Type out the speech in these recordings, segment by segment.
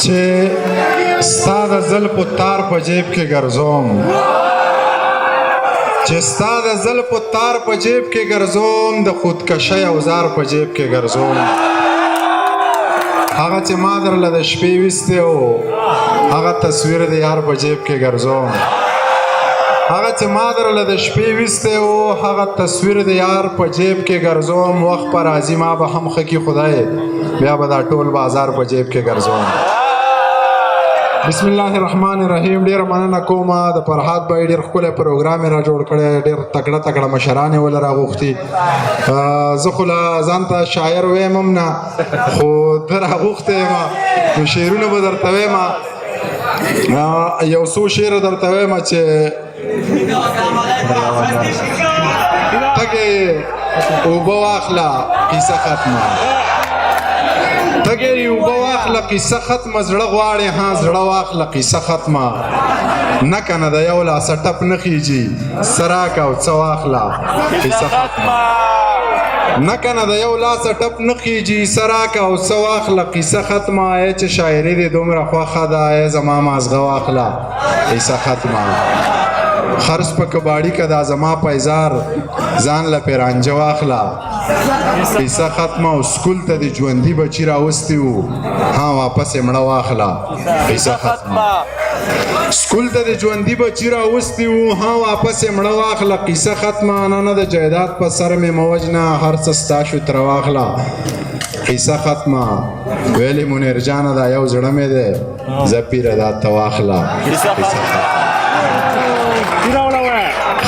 چې ستا د زلفو تار په جیب کې ګرځوم چې ستا د زلفو تار په جیب کې ګرځوم د خودکشۍ اوزار په جیب کې ګرځوم هغه چې ما درله د شپې ویستی و هغه تصویر د یار په جیب کې ګرځوم هغه چې ما درله د شپې ویستی و هغه تصویر د یار په جیب کې ګرځوم وخت په راځي ما به هم ښه کي خدای بیا به دا ټول بازار په جیب کې ګرځوم بسم الله الرحمن الرحیم ډیره مننه کومه د فرحات بھائی ډیر ښکلی پروګرام یې را جوړ کړی ډیر تکړه تکړه مشران یې ول راغوښتي زه خو له ځان ته شاعر ویم هم نه خو ده راغوښتی یم نو شعرونه به درته ویم یو څو شعره درته ویم چې تګې اوبه واخله کیسه ختمه تګې اوبه واخله قیسه ختمه زړه غواړې ها زړه واخله قیسه ختمه نه کنه د یو لاسه ټپ نه خیجي څه راکه او څه واخله قیسه ختمه نه کنه د یو لاسه ټپ نه خیجي څه راکه او څه واخله قیسه ختمه ای چې شاعري دې دومره خوښه ده ای زما مازغه واخله قیسه ختمه خرس په کباړي که دا زما پیزار ځان له پیرانجه واخله قیسه ختمه او سکول ته د ژوندي بچي راوستی وو ها واپس یې مړه واخله قیسه ختمه سکول ته د ژوندي بچي راوستی وو ها واپس یې مړه واخله قیسه ختمه نه د جایداد په سر مې مه وجنه هر څه ستا شو تره واخله قیسه ختمه ویلې منیر جانه دا یو زړه مې دی زه پیره دا ته واخله قیسه ختمه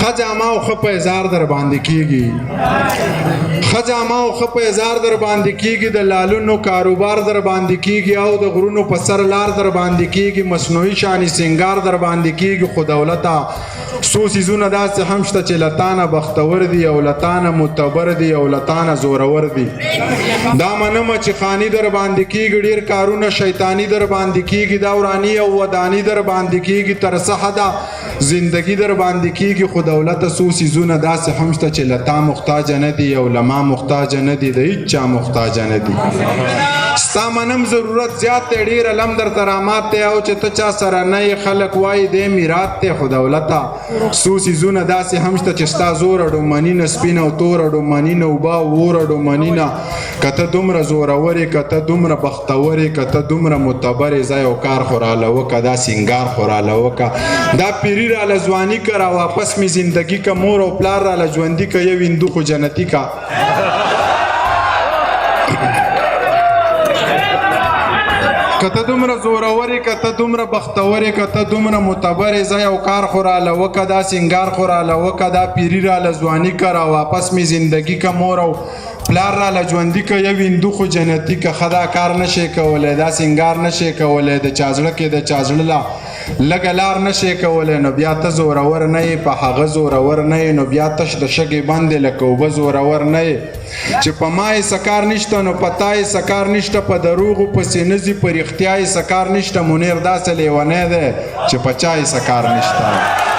ښه جامه او ښه پیزار در باندې کېږي ښه جامه او ښه پیزار در باندې کېږي د لالونو کاروبار در باندې کېږي او د غرونو په سر لار در باندې کېږي مصنوعي شانې سنګار در باندې کېږي خو دولته څو څیزونه داسې هم شته چې له تانه بختور دي او له تانه معتبر دي او له تانه زورور دي دا منمه چې خاني در باندې کېږي ډېر کارونه شیطاني در باندې کېږي دا وراني او وداني در باندې کېږي تر څه حده زندگی در باندې کېږي خو دولته څو څیزونه داسې هم شته چې له تا محتاجه نه دي او له ما محتاجه نه دي د هېڅ چا محتاجه نه دي ستا منم ضرورت زیات دی ډېر علم درته رامات دی او چې ته چا سره نه یې خلک وایي دی میرات دی خو دولته څو څیزونه داسې هم شته چې ستا زور اډومني نه سپینه او تور اډومني نه اوبه او اور اډومني نه که ته دومره زورور یې که ته دومره بختور یې که ته دومره معتبر یې ځه یو کار خو راله وکړه دا سینګار خو راله وکړه دا پیري راله ځواني که را واپس مې زندګي که مور او پلار راله ژوندي که یو هندو خو جنتي که که ته دومره زورور یې که ته دومره بختور یې که ته دومره معتبر یې ځه یو کار خو راله وکړه دا سینګار خو راله وکړه دا پیري راله ځواني که را واپس مې زندګي که مور او پلار راله ژوندي که یو هندو خو جنتي که ښه دا کار نشې کولی دا سینګار نشې کولی د چا زړه کې د چا زړه له لږه لار نشې کولی نو بیا ته زورور نه یې په هغه زورور نه یې نو بیا تش د شګې بندې لکه اوبه زورور نه یې چې په ما یې څه کار نشته نو په تا یې څه کار نشته په دروغو پسې نه ځي په رښتیا یې څه کار نشته منیر داسې لیونی دی چې په چا یې څه کار نشته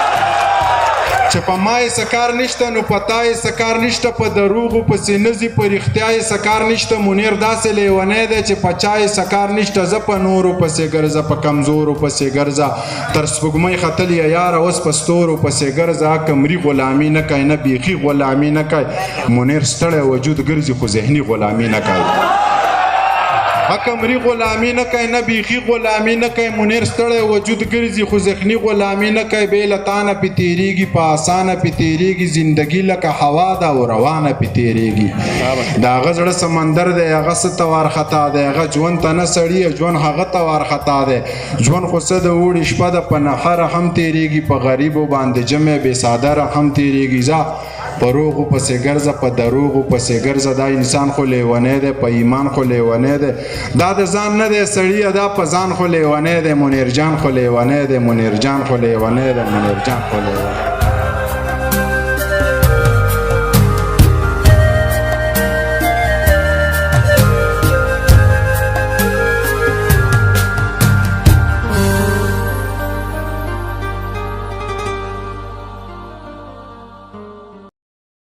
چې په ما یې څه کار نشته نو په تا یې څه کار نشته په دروغو پسې نه ځي په رښتیا یې څه کار نشته منیر داسې لیونی دی چې په چا یې څه کار نشته زه په نورو پسې ګرځه په کمزورو پسې ګرځه تر سپوږمۍ ختلې یاره اوس په ستورو پسې ګرځه کمري غلامي نه کوي نه بیخي غلامي نه کوي منیر ستړی وجود ګرځي خو ذهني غلامي نه کوي کمري غلامي نه کوي نه بیخي غلامي نه کوي منیر ستړی وجود ګرځي خو ذهني غلامي نه کوي بې له تانه پې تېرېږي په اسانه پې تېرېږي زندګي لکه هوا ده او روانه پې تېرېږي د هغه زړه سمندر دی هغه څه ته وارخطا دی هغه ژوند ته نه سړي ژوند هغه ته وارخطا دی ژوند خو څه د اوړي شپه ده په نخره هم تېرېږي په غریبو باندې جمع بې سادره هم تېرېږي ځه په روغو پسې ګرځه په دروغو پسې ګرځه دا انسان خو لیونی دی په ایمان خو لیونی دی دا د ځان نه دی سړیه دا په ځان خو لیونی دی منیر جان خو لیونی دی منیر جان خو لیونی دی منیر جان خو لیونی